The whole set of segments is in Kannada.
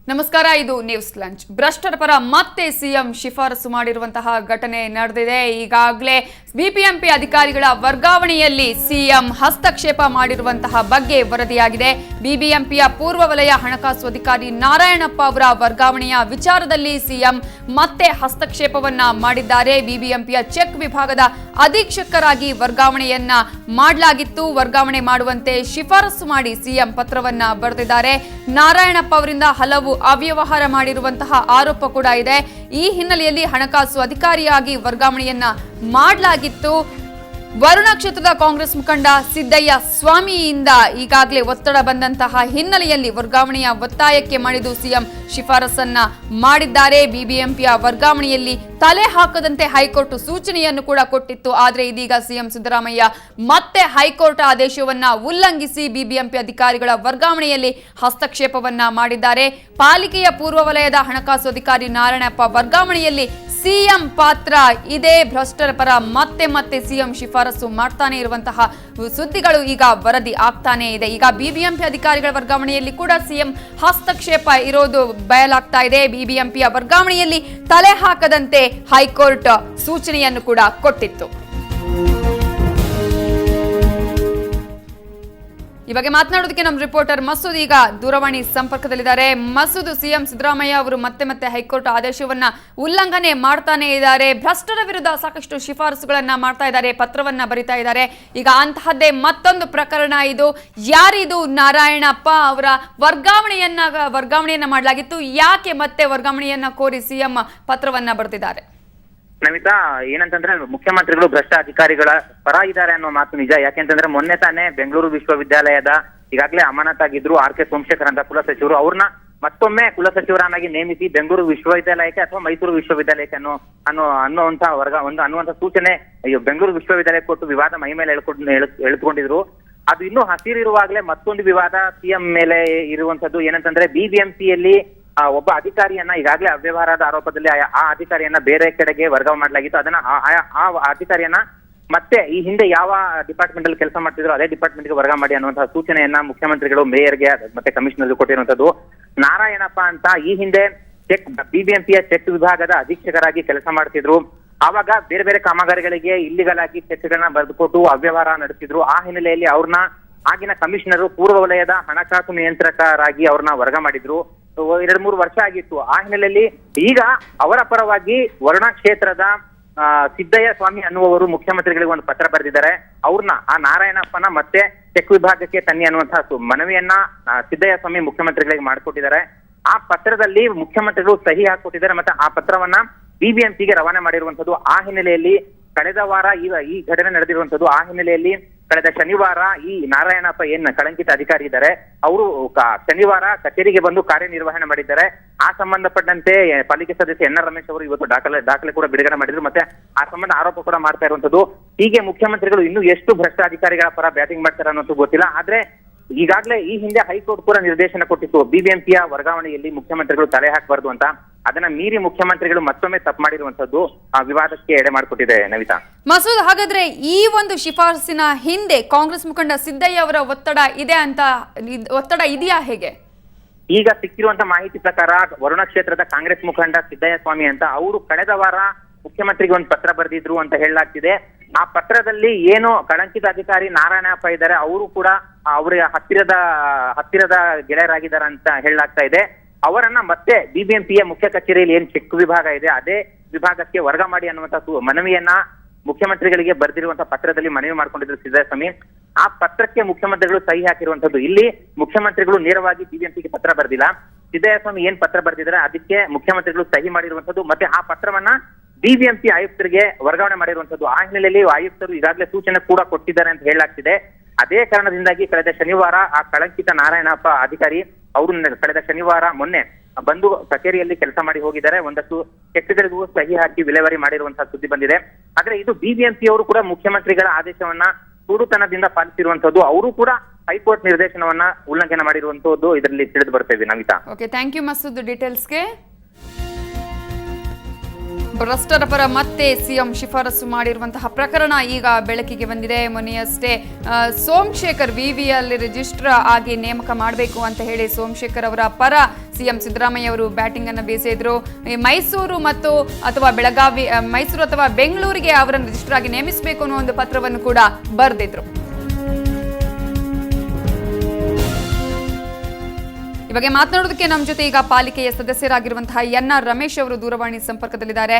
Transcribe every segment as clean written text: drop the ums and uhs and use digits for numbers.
ನಮಸ್ಕಾರ, ಇದು ನ್ಯೂಸ್ ಲಂಚ್. ಭ್ರಷ್ಟರ ಪರ ಮತ್ತೆ ಸಿಎಂ ಶಿಫಾರಸು ಮಾಡಿರುವಂತಹ ಘಟನೆ ನಡೆದಿದೆ. ಈಗಾಗಲೇ ಬಿಬಿಎಂಪಿ ಅಧಿಕಾರಿಗಳ ವರ್ಗಾವಣೆಯಲ್ಲಿ ಸಿಎಂ ಹಸ್ತಕ್ಷೇಪ ಮಾಡಿರುವಂತಹ ಬಗ್ಗೆ ವರದಿಯಾಗಿದೆ. ಬಿಬಿಎಂಪಿಯ ಪೂರ್ವ ವಲಯ ಹಣಕಾಸು ಅಧಿಕಾರಿ ನಾರಾಯಣಪ್ಪ ಅವರ ವರ್ಗಾವಣೆಯ ವಿಚಾರದಲ್ಲಿ ಸಿಎಂ ಮತ್ತೆ ಹಸ್ತಕ್ಷೇಪವನ್ನ ಮಾಡಿದ್ದಾರೆ. ಬಿಬಿಎಂಪಿಯ ಚೆಕ್ ವಿಭಾಗದ ಅಧೀಕ್ಷಕರಾಗಿ ವರ್ಗಾವಣೆಯನ್ನ ಮಾಡಲಾಗಿತ್ತು. ವರ್ಗಾವಣೆ ಮಾಡುವಂತೆ ಶಿಫಾರಸು ಮಾಡಿ ಸಿಎಂ ಪತ್ರವನ್ನ ಬರೆದಿದ್ದಾರೆ. ನಾರಾಯಣಪ್ಪ ಅವರಿಂದ ಹಲವು ಅವ್ಯವಹಾರ ಮಾಡಿರುವಂತಹ ಆರೋಪ ಕೂಡ ಇದೆ. ಈ ಹಿನ್ನೆಲೆಯಲ್ಲಿ ಹಣಕಾಸು ಅಧಿಕಾರಿಯಾಗಿ ವರ್ಗಾವಣೆಯನ್ನ ಮಾಡಲಾಗಿತ್ತು. ವರುಣ ಕ್ಷೇತ್ರದ ಕಾಂಗ್ರೆಸ್ ಮುಖಂಡ ಸಿದ್ದಯ್ಯ ಸ್ವಾಮಿಯಿಂದ ಈಗಾಗಲೇ ಒತ್ತಡ ಬಂದಂತಹ ಹಿನ್ನೆಲೆಯಲ್ಲಿ ವರ್ಗಾವಣೆಯ ಒತ್ತಾಯಕ್ಕೆ ಮಣಿದು ಸಿಎಂ ಶಿಫಾರಸನ್ನ ಮಾಡಿದ್ದಾರೆ. ಬಿಬಿಎಂಪಿಯ ವರ್ಗಾವಣೆಯಲ್ಲಿ ತಲೆ ಹಾಕದಂತೆ ಹೈಕೋರ್ಟ್ ಸೂಚನೆಯನ್ನು ಕೂಡ ಕೊಟ್ಟಿತ್ತು. ಆದರೆ ಇದೀಗ ಸಿಎಂ ಸಿದ್ದರಾಮಯ್ಯ ಮತ್ತೆ ಹೈಕೋರ್ಟ್ ಆದೇಶವನ್ನ ಉಲ್ಲಂಘಿಸಿ ಬಿಬಿಎಂಪಿ ಅಧಿಕಾರಿಗಳ ವರ್ಗಾವಣೆಯಲ್ಲಿ ಹಸ್ತಕ್ಷೇಪವನ್ನ ಮಾಡಿದ್ದಾರೆ. ಪಾಲಿಕೆಯ ಪೂರ್ವ ವಲಯದ ಹಣಕಾಸು ಅಧಿಕಾರಿ ನಾರಾಯಣಪ್ಪ ವರ್ಗಾವಣೆಯಲ್ಲಿ ಸಿಎಂ ಪಾತ್ರ ಇದೆ. ಭ್ರಷ್ಟರ ಪರ ಮತ್ತೆ ಮತ್ತೆ ಸಿಎಂ ಶಿಫಾರಸು ಮಾಡ್ತಾನೆ ಇರುವಂತಹ ಸುದ್ದಿಗಳು ಈಗ ವರದಿ ಆಗ್ತಾನೆ ಇದೆ. ಈಗ ಬಿಬಿಎಂಪಿ ಅಧಿಕಾರಿಗಳ ವರ್ಗಾವಣೆಯಲ್ಲಿ ಕೂಡ ಸಿಎಂ ಹಸ್ತಕ್ಷೇಪ ಇರೋದು ಬಯಲಾಗ್ತಾ ಇದೆ. ಬಿಬಿಎಂಪಿಯ ವರ್ಗಾವಣೆಯಲ್ಲಿ ತಲೆ ಹಾಕದಂತೆ ಹೈಕೋರ್ಟ್ ಸೂಚನೆಯನ್ನು ಕೂಡ ಕೊಟ್ಟಿತ್ತು. ಈ ಬಗ್ಗೆ ಮಾತನಾಡೋದಕ್ಕೆ ನಮ್ಮ ರಿಪೋರ್ಟರ್ ಮಸೂದ್ ಈಗ ದೂರವಾಣಿ ಸಂಪರ್ಕದಲ್ಲಿದ್ದಾರೆ. ಮಸೂದ್, ಸಿಎಂ ಸಿದ್ದರಾಮಯ್ಯ ಅವರು ಮತ್ತೆ ಮತ್ತೆ ಹೈಕೋರ್ಟ್ ಆದೇಶವನ್ನ ಉಲ್ಲಂಘನೆ ಮಾಡ್ತಾನೆ ಇದ್ದಾರೆ. ಭ್ರಷ್ಟರ ವಿರುದ್ಧ ಸಾಕಷ್ಟು ಶಿಫಾರಸುಗಳನ್ನ ಮಾಡ್ತಾ ಇದ್ದಾರೆ, ಪತ್ರವನ್ನ ಬರಿತಾ ಇದ್ದಾರೆ. ಈಗ ಅಂತಹದ್ದೇ ಮತ್ತೊಂದು ಪ್ರಕರಣ ಇದು. ಯಾರಿದು? ನಾರಾಯಣಪ್ಪ ಅವರ ವರ್ಗಾವಣೆಯನ್ನ ಮಾಡಲಾಗಿತ್ತು. ಯಾಕೆ ಮತ್ತೆ ವರ್ಗಾವಣೆಯನ್ನ ಕೋರಿ ಸಿಎಂ ಪತ್ರವನ್ನ ಬರೆದಿದ್ದಾರೆ? ನಮಿತಾ, ಏನಂತಂದ್ರೆ ಮುಖ್ಯಮಂತ್ರಿಗಳು ಭ್ರಷ್ಟ ಅಧಿಕಾರಿಗಳ ಪರ ಇದ್ದಾರೆ ಅನ್ನೋ ಮಾತು ನಿಜ. ಯಾಕೆಂತಂದ್ರೆ ಮೊನ್ನೆ ತಾನೇ ಬೆಂಗಳೂರು ವಿಶ್ವವಿದ್ಯಾಲಯದ ಈಗಾಗಲೇ ಅಮಾನತಾಗಿದ್ರು RK ಸೋಮಶೇಖರ್ ಅಂತ ಕುಲಸಚಿವರು, ಅವ್ರನ್ನ ಮತ್ತೊಮ್ಮೆ ಕುಲಸಚಿವರನ್ನಾಗಿ ನೇಮಿಸಿ ಬೆಂಗಳೂರು ವಿಶ್ವವಿದ್ಯಾಲಯಕ್ಕೆ ಅಥವಾ ಮೈಸೂರು ವಿಶ್ವವಿದ್ಯಾಲಯಕ್ಕೆ ಅನ್ನುವಂತ ಸೂಚನೆ ಬೆಂಗಳೂರು ವಿಶ್ವವಿದ್ಯಾಲಯಕ್ಕೆ ಕೊಟ್ಟು ವಿವಾದ ಮೈ ಮೇಲೆ ಎಳೆದುಕೊಂಡಿದ್ರು. ಅದು ಇನ್ನೂ ಹಸಿರಿರುವಾಗಲೇ ಮತ್ತೊಂದು ವಿವಾದ ಸಿಎಂ ಮೇಲೆ ಇರುವಂತದ್ದು. ಏನಂತಂದ್ರೆ ಬಿಬಿಎಂಪಿಯಲ್ಲಿ ಒಬ್ಬ ಅಧಿಕಾರಿಯನ್ನ ಈಗಾಗಲೇ ಅವ್ಯವಹಾರದ ಆರೋಪದಲ್ಲಿ ಆ ಅಧಿಕಾರಿಯನ್ನ ಬೇರೆ ಕಡೆಗೆ ವರ್ಗಾವಣೆ ಮಾಡಲಾಗಿತ್ತು. ಅದನ್ನ ಆ ಅಧಿಕಾರಿಯನ್ನ ಮತ್ತೆ ಈ ಹಿಂದೆ ಯಾವ ಡಿಪಾರ್ಟ್ಮೆಂಟ್ ಅಲ್ಲಿ ಕೆಲಸ ಮಾಡ್ತಿದ್ರು ಅದೇ ಡಿಪಾರ್ಟ್ಮೆಂಟ್ ಗೆ ವರ್ಗಾವಣೆ ಮಾಡಿ ಅನ್ನುವಂತಹ ಸೂಚನೆಯನ್ನ ಮುಖ್ಯಮಂತ್ರಿಗಳು ಮೇಯರ್ಗೆ ಮತ್ತೆ ಕಮಿಷನರ್ಗೆ ಕೊಟ್ಟಿರುವಂತದ್ದು. ನಾರಾಯಣಪ್ಪ ಅಂತ ಈ ಹಿಂದೆ ಬಿಬಿಎಂಪಿಯ ಚೆಕ್ ವಿಭಾಗದ ಅಧೀಕ್ಷಕರಾಗಿ ಕೆಲಸ ಮಾಡ್ತಿದ್ರು. ಆವಾಗ ಬೇರೆ ಬೇರೆ ಕಾಮಗಾರಿಗಳಿಗೆ ಇಲ್ಲಿಗಲ್ ಆಗಿ ಚೆಕ್ಗಳನ್ನ ಬರೆದುಕೊಟ್ಟು ಅವ್ಯವಹಾರ ನಡೆಸಿದ್ರು. ಆ ಹಿನ್ನೆಲೆಯಲ್ಲಿ ಅವ್ರನ್ನ ಆಗಿನ ಕಮಿಷನರ್ ಪೂರ್ವ ವಲಯದ ಹಣಕಾಸು ನಿಯಂತ್ರಕರಾಗಿ ಅವ್ರನ್ನ ವರ್ಗ ಮಾಡಿದ್ರು. 2-3 ವರ್ಷ ಆಗಿತ್ತು. ಆ ಹಿನ್ನೆಲೆಯಲ್ಲಿ ಈಗ ಅವರ ಪರವಾಗಿ ವರುಣ ಕ್ಷೇತ್ರದ ಸಿದ್ದಯ್ಯ ಸ್ವಾಮಿ ಅನ್ನುವರು ಮುಖ್ಯಮಂತ್ರಿಗಳಿಗೆ ಒಂದು ಪತ್ರ ಬರೆದಿದ್ದಾರೆ. ಅವ್ರನ್ನ ಆ ನಾರಾಯಣಪ್ಪನ ಮತ್ತೆ ಚೆಕ್ ವಿಭಾಗಕ್ಕೆ ತನ್ನಿ ಅನ್ನುವಂತಹ ಮನವಿಯನ್ನ ಸಿದ್ದಯ್ಯ ಸ್ವಾಮಿ ಮುಖ್ಯಮಂತ್ರಿಗಳಿಗೆ ಮಾಡಿಕೊಟ್ಟಿದ್ದಾರೆ. ಆ ಪತ್ರದಲ್ಲಿ ಮುಖ್ಯಮಂತ್ರಿಗಳು ಸಹಿ ಹಾಕೊಟ್ಟಿದ್ದಾರೆ. ಮತ್ತೆ ಆ ಪತ್ರವನ್ನ ಬಿಬಿಎಂಪಿಗೆ ರವಾನೆ ಮಾಡಿರುವಂತದ್ದು. ಆ ಹಿನ್ನೆಲೆಯಲ್ಲಿ ಕಳೆದ ವಾರ ಈ ಘಟನೆ ನಡೆದಿರುವಂತದ್ದು. ಆ ಹಿನ್ನೆಲೆಯಲ್ಲಿ ಕಳೆದ ಶನಿವಾರ ಈ ನಾರಾಯಣಪ್ಪ ಕಳಂಕಿತ ಅಧಿಕಾರಿ ಇದ್ದಾರೆ, ಅವರು ಶನಿವಾರ ಕಚೇರಿಗೆ ಬಂದು ಕಾರ್ಯನಿರ್ವಹಣೆ ಮಾಡಿದ್ದಾರೆ. ಆ ಸಂಬಂಧಪಟ್ಟಂತೆ ಪಾಲಿಕೆ ಸದಸ್ಯ NR ರಮೇಶ್ ಅವರು ಇವತ್ತು ದಾಖಲೆ ಕೂಡ ಬಿಡುಗಡೆ ಮಾಡಿದ್ರು. ಮತ್ತೆ ಆ ಸಂಬಂಧ ಆರೋಪ ಕೂಡ ಮಾಡ್ತಾ ಇರುವಂತದ್ದು. ಹೀಗೆ ಮುಖ್ಯಮಂತ್ರಿಗಳು ಇನ್ನು ಎಷ್ಟು ಭ್ರಷ್ಟ ಅಧಿಕಾರಿಗಳ ಪರ ಬ್ಯಾಟಿಂಗ್ ಮಾಡ್ತಾರೆ ಅನ್ನೋದು ಗೊತ್ತಿಲ್ಲ. ಆದ್ರೆ ಈಗಾಗಲೇ ಈ ಹಿಂದೆ ಹೈಕೋರ್ಟ್ ಕೂಡ ನಿರ್ದೇಶನ ಕೊಟ್ಟಿತ್ತು ಬಿಬಿಎಂಪಿಯ ವರ್ಗಾವಣೆಯಲ್ಲಿ ಮುಖ್ಯಮಂತ್ರಿಗಳು ತಲೆ ಹಾಕಬಾರ್ದು ಅಂತ. ಅದನ್ನ ಮೀರಿ ಮುಖ್ಯಮಂತ್ರಿಗಳು ಮತ್ತೊಮ್ಮೆ ತಪ್ಪು ಮಾಡಿರುವಂತದ್ದು ಆ ವಿವಾದಕ್ಕೆ ಎಡೆ ಮಾಡಿಕೊಟ್ಟಿದೆ. ನವಿತಾ, ಮಸೂದ್, ಹಾಗಾದ್ರೆ ಈ ಒಂದು ಶಿಫಾರಸಿನ ಹಿಂದೆ ಕಾಂಗ್ರೆಸ್ ಮುಖಂಡ ಸಿದ್ದಯ್ಯ ಅವರ ಒತ್ತಡ ಇದೆಯಾ? ಹೇಗೆ ಈಗ ಸಿಕ್ಕಿರುವಂತ ಮಾಹಿತಿ ಪ್ರಕಾರ ವರುಣ ಕ್ಷೇತ್ರದ ಕಾಂಗ್ರೆಸ್ ಮುಖಂಡ ಸಿದ್ದಯ್ಯ ಸ್ವಾಮಿ ಅಂತ ಅವರು ಕಳೆದ ವಾರ ಮುಖ್ಯಮಂತ್ರಿಗೆ ಒಂದು ಪತ್ರ ಬರೆದಿದ್ರು ಅಂತ ಹೇಳಲಾಗ್ತಿದೆ. ಆ ಪತ್ರದಲ್ಲಿ ಏನು ಕಳಂಕಿತ ಅಧಿಕಾರಿ ನಾರಾಯಣಪ್ಪ ಇದ್ದಾರೆ, ಅವರು ಕೂಡ ಅವರ ಹತ್ತಿರದ ಗೆಳೆಯರಾಗಿದ್ದಾರೆ ಅಂತ ಹೇಳಲಾಗ್ತಾ ಇದೆ. ಅವರನ್ನ ಮತ್ತೆ ಬಿಬಿಎಂಪಿಯ ಮುಖ್ಯ ಕಚೇರಿಯಲ್ಲಿ ಏನ್ ಚೆಕ್ ವಿಭಾಗ ಇದೆ ಅದೇ ವಿಭಾಗಕ್ಕೆ ವರ್ಗ ಮಾಡಿ ಅನ್ನುವಂತ ಮನವಿಯನ್ನ ಮುಖ್ಯಮಂತ್ರಿಗಳಿಗೆ ಬರೆದಿರುವಂತಹ ಪತ್ರದಲ್ಲಿ ಮನವಿ ಮಾಡ್ಕೊಂಡಿದ್ರು ಸಿದ್ದಯ್ಯ ಸ್ವಾಮಿ. ಆ ಪತ್ರಕ್ಕೆ ಮುಖ್ಯಮಂತ್ರಿಗಳು ಸಹಿ ಹಾಕಿರುವಂತದ್ದು. ಇಲ್ಲಿ ಮುಖ್ಯಮಂತ್ರಿಗಳು ನೇರವಾಗಿ ಬಿಬಿಎಂಪಿಗೆ ಪತ್ರ ಬರೆದಿಲ್ಲ. ಸಿದ್ದಯ್ಯ ಸ್ವಾಮಿ ಏನ್ ಪತ್ರ ಬರೆದಿದ್ದಾರೆ ಅದಕ್ಕೆ ಮುಖ್ಯಮಂತ್ರಿಗಳು ಸಹಿ ಮಾಡಿರುವಂತದ್ದು. ಮತ್ತೆ ಆ ಪತ್ರವನ್ನ ಬಿಬಿಎಂಪಿ ಆಯುಕ್ತರಿಗೆ ವರ್ಗಾವಣೆ ಮಾಡಿರುವಂತದ್ದು. ಆ ಹಿನ್ನೆಲೆಯಲ್ಲಿ ಆಯುಕ್ತರು ಈಗಾಗಲೇ ಸೂಚನೆ ಕೂಡ ಕೊಟ್ಟಿದ್ದಾರೆ ಅಂತ ಹೇಳಲಾಗ್ತಿದೆ. ಅದೇ ಕಾರಣದಿಂದಾಗಿ ಕಳೆದ ಶನಿವಾರ ಆ ಕಳಂಕಿತ ನಾರಾಯಣಪ್ಪ ಅಧಿಕಾರಿ ಅವರು ಕಳೆದ ಶನಿವಾರ ಮೊನ್ನೆ ಬಂದು ಕಚೇರಿಯಲ್ಲಿ ಕೆಲಸ ಮಾಡಿ ಹೋಗಿದ್ದಾರೆ. ಒಂದಷ್ಟು ಚೆಕ್ಗಳಿಗೂ ಸಹಿ ಹಾಕಿ ವಿಲೇವಾರಿ ಮಾಡಿರುವಂತಹ ಸುದ್ದಿ ಬಂದಿದೆ. ಆದ್ರೆ ಇದು ಬಿಬಿಎಂಪಿ ಅವರು ಕೂಡ ಮುಖ್ಯಮಂತ್ರಿಗಳ ಆದೇಶವನ್ನ ಕುರುಡುತನದಿಂದ ಪಾಲಿಸಿರುವಂತದ್ದು. ಅವರು ಕೂಡ ಹೈಕೋರ್ಟ್ ನಿರ್ದೇಶನವನ್ನ ಉಲ್ಲಂಘನೆ ಮಾಡಿರುವಂತದ್ದು ಇದರಲ್ಲಿ ತಿಳಿದು ಬರ್ತೇವೆ. Namita, okay, thank you Masood ಡೀಟೇಲ್ಸ್ಗೆ. ಭ್ರಷ್ಟರ ಪರ ಮತ್ತೆ ಸಿಎಂ ಶಿಫಾರಸು ಮಾಡಿರುವಂತಹ ಪ್ರಕರಣ ಈಗ ಬೆಳಕಿಗೆ ಬಂದಿದೆ. ಮೊನ್ನೆಯಷ್ಟೇ ಸೋಮಶೇಖರ್ ವಿವಿಯಲ್ಲಿ ರಿಜಿಸ್ಟ್ರಾರ್ ಆಗಿ ನೇಮಕ ಮಾಡಬೇಕು ಅಂತ ಹೇಳಿ ಸೋಮಶೇಖರ್ ಅವರ ಪರ ಸಿಎಂ ಸಿದ್ದರಾಮಯ್ಯ ಅವರು ಬ್ಯಾಟಿಂಗ್ ಅನ್ನು ಬೀಸಿದ್ರು. ಮೈಸೂರು ಅಥವಾ ಬೆಳಗಾವಿ, ಮೈಸೂರು ಅಥವಾ ಬೆಂಗಳೂರಿಗೆ ಅವರನ್ನು ರಿಜಿಸ್ಟ್ರಾರ್ ಆಗಿ ನೇಮಿಸಬೇಕು ಅನ್ನೋ ಒಂದು ಪತ್ರವನ್ನು ಕೂಡ ಬರೆದಿದ್ರು. ಈ ಬಗ್ಗೆ ಮಾತನಾಡೋದಕ್ಕೆ ನಮ್ಮ ಜೊತೆ ಈಗ ಪಾಲಿಕೆಯ ಸದಸ್ಯರಾಗಿರುವಂತಹ NR ರಮೇಶ್ ಅವರು ದೂರವಾಣಿ ಸಂಪರ್ಕದಲ್ಲಿದ್ದಾರೆ.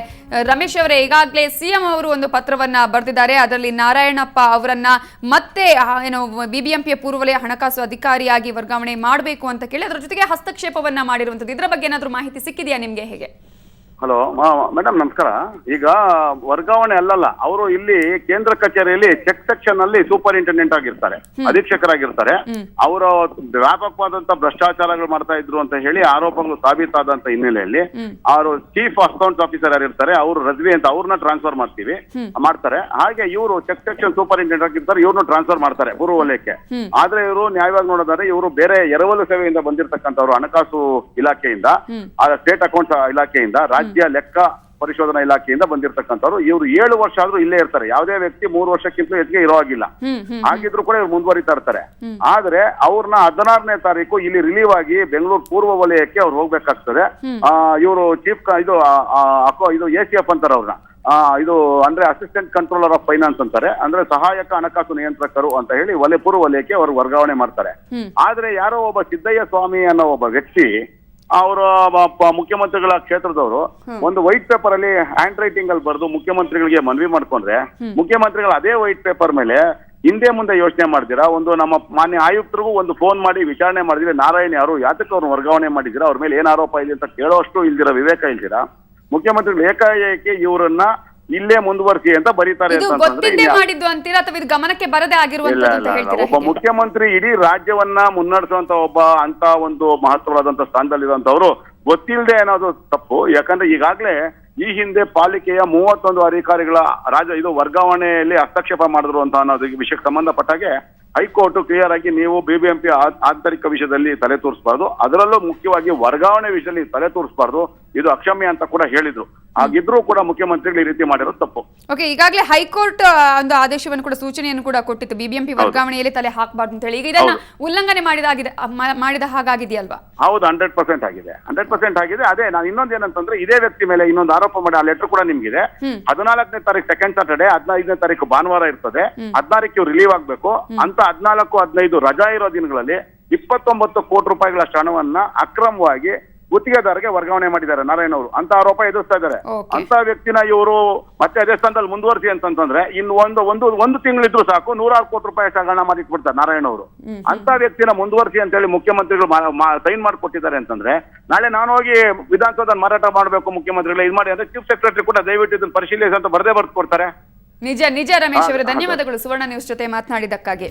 ರಮೇಶ್ ಅವರೇ, ಈಗಾಗಲೇ ಸಿಎಂ ಅವರು ಒಂದು ಪತ್ರವನ್ನ ಬರೆದಿದ್ದಾರೆ. ಅದರಲ್ಲಿ ನಾರಾಯಣಪ್ಪ ಅವರನ್ನ ಮತ್ತೆ ಬಿಬಿಎಂಪಿಯ ಪೂರ್ವವಲಯ ಹಣಕಾಸು ಅಧಿಕಾರಿಯಾಗಿ ವರ್ಗಾವಣೆ ಮಾಡಬೇಕು ಅಂತ ಕೇಳಿ ಅದರ ಜೊತೆಗೆ ಹಸ್ತಕ್ಷೇಪವನ್ನ ಮಾಡಿರುವಂತದ್ದು. ಇದರ ಬಗ್ಗೆ ಏನಾದರೂ ಮಾಹಿತಿ ಸಿಕ್ಕಿದೆಯಾ ನಿಮ್ಗೆ? ಹೇಗೆ? ಹಲೋ ಮೇಡಮ್, ನಮಸ್ಕಾರ. ಈಗ ವರ್ಗಾವಣೆ ಅಲ್ಲಲ್ಲ, ಅವರು ಇಲ್ಲಿ ಕೇಂದ್ರ ಕಚೇರಿಯಲ್ಲಿ ಚೆಕ್ ಸೆಕ್ಷನ್ ಅಲ್ಲಿ ಸೂಪರಿಂಟೆಂಡೆಂಟ್ ಆಗಿರ್ತಾರೆ, ಅಧೀಕ್ಷಕರಾಗಿರ್ತಾರೆ. ಅವರು ವ್ಯಾಪಕವಾದಂತ ಭ್ರಷ್ಟಾಚಾರಗಳು ಮಾಡ್ತಾ ಇದ್ರು ಅಂತ ಹೇಳಿ ಆರೋಪಗಳು ಸಾಬೀತಾದಂತ ಹಿನ್ನೆಲೆಯಲ್ಲಿ ಅವರು ಚೀಫ್ ಅಕೌಂಟ್ಸ್ ಆಫೀಸರ್ ಯಾರಿರ್ತಾರೆ, ಅವರು ರಜ್ವಿ ಅಂತ, ಅವ್ರನ್ನ ಟ್ರಾನ್ಸ್ಫರ್ ಮಾಡ್ತಾರೆ. ಹಾಗೆ ಇವರು ಚೆಕ್ ಸೆಕ್ಷನ್ ಸೂಪರಿಂಟೆಂಡೆಂಟ್ ಆಗಿರ್ತಾರೆ, ಇವ್ರನ್ನ ಟ್ರಾನ್ಸ್ಫರ್ ಮಾಡ್ತಾರೆ ಪೂರ್ವ ವಲಯಕ್ಕೆ. ಆದ್ರೆ ಇವರು ನ್ಯಾಯವಾಗಿ ನೋಡಿದರೆ ಇವರು ಬೇರೆ ಎರವಲು ಸೇವೆಯಿಂದ ಬಂದಿರತಕ್ಕಂಥವ್ರು, ಹಣಕಾಸು ಇಲಾಖೆಯಿಂದ, ಸ್ಟೇಟ್ ಅಕೌಂಟ್ಸ್ ಇಲಾಖೆಯಿಂದ, ರಾಜ್ಯ ಲೆಕ್ಕ ಪರಿಶೋಧನಾ ಇಲಾಖೆಯಿಂದ ಬಂದಿರತಕ್ಕಂಥವ್ರು. ಇವರು 7 ವರ್ಷ ಆದ್ರೂ ಇಲ್ಲೇ ಇರ್ತಾರೆ. ಯಾವುದೇ ವ್ಯಕ್ತಿ 3 ವರ್ಷಕ್ಕಿಂತ ಹೆಚ್ಚಿಗೆ ಇರೋ ಹಾಗಿಲ್ಲ. ಹಾಗಿದ್ರು ಕೂಡ ಇವ್ರು ಮುಂದುವರಿತಾ ಇರ್ತಾರೆ. ಆದ್ರೆ ಅವ್ರನ್ನ 16ನೇ ತಾರೀಕು ಇಲ್ಲಿ ರಿಲೀವ್ ಆಗಿ ಬೆಂಗಳೂರು ಪೂರ್ವ ವಲಯಕ್ಕೆ ಅವ್ರು ಹೋಗ್ಬೇಕಾಗ್ತದೆ. ಇವರು ಚೀಫ್ ಇದು ACF ಅಂತಾರೆ ಅವ್ರನ್ನ. ಇದು ಅಂದ್ರೆ ಅಸಿಸ್ಟೆಂಟ್ ಕಂಟ್ರೋಲರ್ ಆಫ್ ಫೈನಾನ್ಸ್ ಅಂತಾರೆ, ಅಂದ್ರೆ ಸಹಾಯಕ ಹಣಕಾಸು ನಿಯಂತ್ರಕರು ಅಂತ ಹೇಳಿ ಪೂರ್ವ ವಲಯಕ್ಕೆ ಅವರು ವರ್ಗಾವಣೆ ಮಾಡ್ತಾರೆ. ಆದ್ರೆ ಯಾರೋ ಒಬ್ಬ ಸಿದ್ದಯ್ಯ ಸ್ವಾಮಿ ಅನ್ನೋ ಒಬ್ಬ ವ್ಯಕ್ತಿ, ಅವರು ಮುಖ್ಯಮಂತ್ರಿಗಳ ಕ್ಷೇತ್ರದವರು, ಒಂದು ವೈಟ್ ಪೇಪರ್ ಅಲ್ಲಿ ಹ್ಯಾಂಡ್ ರೈಟಿಂಗ್ ಅಲ್ಲಿ ಬರೆದು ಮುಖ್ಯಮಂತ್ರಿಗಳಿಗೆ ಮನವಿ ಮಾಡ್ಕೊಂಡ್ರೆ, ಮುಖ್ಯಮಂತ್ರಿಗಳು ಅದೇ ವೈಟ್ ಪೇಪರ್ ಮೇಲೆ ಹಿಂದೆ ಮುಂದೆ ಯೋಚನೆ ಮಾಡ್ತೀರಾ, ಒಂದು ನಮ್ಮ ಮಾನ್ಯ ಆಯುಕ್ತರಿಗೂ ಒಂದು ಫೋನ್ ಮಾಡಿ ವಿಚಾರಣೆ ಮಾಡಿದ್ರೆ, ನಾರಾಯಣ್ ಯಾರು, ಯಾತಕ್ಕೆ ಅವ್ರನ್ನ ವರ್ಗಾವಣೆ ಮಾಡಿದ್ದೀರಾ, ಅವ್ರ ಮೇಲೆ ಏನ್ ಆರೋಪ ಇದೆ ಅಂತ ಕೇಳೋಷ್ಟು ಇಲ್ದಿರ ವಿವೇಕ ಇಲ್ದಿರಾ ಮುಖ್ಯಮಂತ್ರಿಗಳು ಏಕಾಏಕಿ ಇವರನ್ನ ಇಲ್ಲೇ ಮುಂದುವರಿಸಿ ಅಂತ ಬರೀತಾರೆ ಮಾಡಿದ್ದು ಅಂತೀರಾ ಅಥವಾ ಇದು ಗಮನಕ್ಕೆ ಬರದೇ ಆಗಿರುವಂತದ್ದು? ಒಬ್ಬ ಮುಖ್ಯಮಂತ್ರಿ ಇಡೀ ರಾಜ್ಯವನ್ನ ಮುನ್ನಡೆಸುವಂತ ಅಂತ ಒಂದು ಮಹತ್ವವಾದಂತ ಸ್ಥಾನದಲ್ಲಿರುವಂತವ್ರು ಗೊತ್ತಿಲ್ಲದೆ ಅನ್ನೋದು ತಪ್ಪು. ಯಾಕಂದ್ರೆ ಈಗಾಗಲೇ ಈ ಹಿಂದೆ ಪಾಲಿಕೆಯ 31 ಅಧಿಕಾರಿಗಳ ವರ್ಗಾವಣೆಯಲ್ಲಿ ಹಸ್ತಕ್ಷೇಪ ಮಾಡಿದ್ರು ಅಂತ ಅನ್ನೋದು ವಿಷಯಕ್ಕೆ ಸಂಬಂಧಪಟ್ಟಾಗೆ ಹೈಕೋರ್ಟ್ ಕ್ಲಿಯರ್ ಆಗಿ ನೀವು ಬಿಬಿಎಂಪಿ ಆಂತರಿಕ ವಿಷಯದಲ್ಲಿ ತಲೆ ತೋರಿಸಬಾರ್ದು, ಅದರಲ್ಲೂ ಮುಖ್ಯವಾಗಿ ವರ್ಗಾವಣೆ ವಿಷಯದಲ್ಲಿ ತಲೆ ತೋರಿಸಬಾರ್ದು, ಇದು ಅಕ್ಷಮ್ಯ ಅಂತ ಕೂಡ ಹೇಳಿದ್ರು. ಹಾಗಿದ್ರೂ ಕೂಡ ಮುಖ್ಯಮಂತ್ರಿಗಳು ಈ ರೀತಿ ಮಾಡಿರೋದು ತಪ್ಪು. ಓಕೆ, ಈಗಾಗಲೇ ಹೈಕೋರ್ಟ್ ಒಂದು ಆದೇಶವನ್ನು ಕೂಡ, ಸೂಚನೆಯನ್ನು ಕೂಡ ಕೊಟ್ಟಿತ್ತು, ಬಿಬಿಎಂಪಿ ವರ್ಗಾವಣೆಯಲ್ಲಿ ತಲೆ ಹಾಕಬಾರ್ದು ಅಂತ ಹೇಳಿ. ಈಗ ಇದನ್ನ ಉಲ್ಲಂಘನೆ ಮಾಡಿದ ಹಾಗಾಗಿದೆಯಲ್ವಾ? ಹೌದು, 100% ಆಗಿದೆ, 100% ಆಗಿದೆ. ಅದೇ ನಾನು ಇನ್ನೊಂದು ಏನಂತಂದ್ರೆ, ಇದೇ ವ್ಯಕ್ತಿ ಮೇಲೆ ಇನ್ನೊಂದು ಆರೋಪ ಮಾಡಿ ಆ ಲೆಟರ್ ಕೂಡ ನಿಮ್ಗಿದೆ. 14ನೇ ತಾರೀಕು ಸೆಕೆಂಡ್ ಸ್ಯಾಟರ್ಡೆ, 15ನೇ ತಾರೀಕು ಭಾನುವಾರ ಇರ್ತದೆ, 16ಕ್ಕೆ ಇವ್ರು ರಿಲೀವ್ ಆಗ್ಬೇಕು ಅಂತ 14, 15 ರಜಾ ಇರೋ ದಿನಗಳಲ್ಲಿ 29 ಕೋಟಿ ರೂಪಾಯಿಗಳಷ್ಟು ಹಣವನ್ನ ಅಕ್ರಮವಾಗಿ ಗುತ್ತಿಗೆದಾರರಿಗೆ ವರ್ಗಾವಣೆ ಮಾಡಿದ್ದಾರೆ ನಾರಾಯಣ್ ಅವರು ಅಂತ ಆರೋಪ ಎದುರಿಸ್ತಾ ಇದ್ದಾರೆ. ಅಂತ ವ್ಯಕ್ತಿನ ಇವರು ಮತ್ತೆ ಅದೇ ಸ್ಥಾನದಲ್ಲಿ ಮುಂದುವರಿಸಿ ಅಂತಂದ್ರೆ ಇನ್ನು ಒಂದು ತಿಂಗಳಿದ್ರು ಸಾಕು 106 ಕೋಟಿ ರೂಪಾಯಿ ಹಣ ಮಾಡಿಟ್ಬಿಡ್ತಾರೆ ನಾರಾಯಣ್ ಅವರು. ಅಂತ ವ್ಯಕ್ತಿನ ಮುಂದುವರಿಸಿ ಅಂತ ಹೇಳಿ ಮುಖ್ಯಮಂತ್ರಿಗಳು ಸೈನ್ ಮಾಡಿಕೊಟ್ಟಿದ್ದಾರೆ ಅಂತಂದ್ರೆ, ನಾಳೆ ನಾನು ಹೋಗಿ ವಿಧಾನಸೌಧ ಮಾರಾಟ ಮಾಡಬೇಕು ಮುಖ್ಯಮಂತ್ರಿಗಳು ಇದು ಮಾಡಿ ಅಂದ್ರೆ ಚೀಫ್ ಸೆಕ್ರೆಟರಿ ಕೂಡ ದಯವಿಟ್ಟು ಇದನ್ನು ಪರಿಶೀಲಿಸಿ ಅಂತ ಬರ್ದೇ ಬರ್ದು ಕೊಡ್ತಾರೆ. ನಿಜ ರಮೇಶ್ ಅವರೇ, ಧನ್ಯವಾದಗಳು ಸುವರ್ಣ ನ್ಯೂಸ್ ಜೊತೆ ಮಾತನಾಡಿದ್ದಕ್ಕಾಗಿ.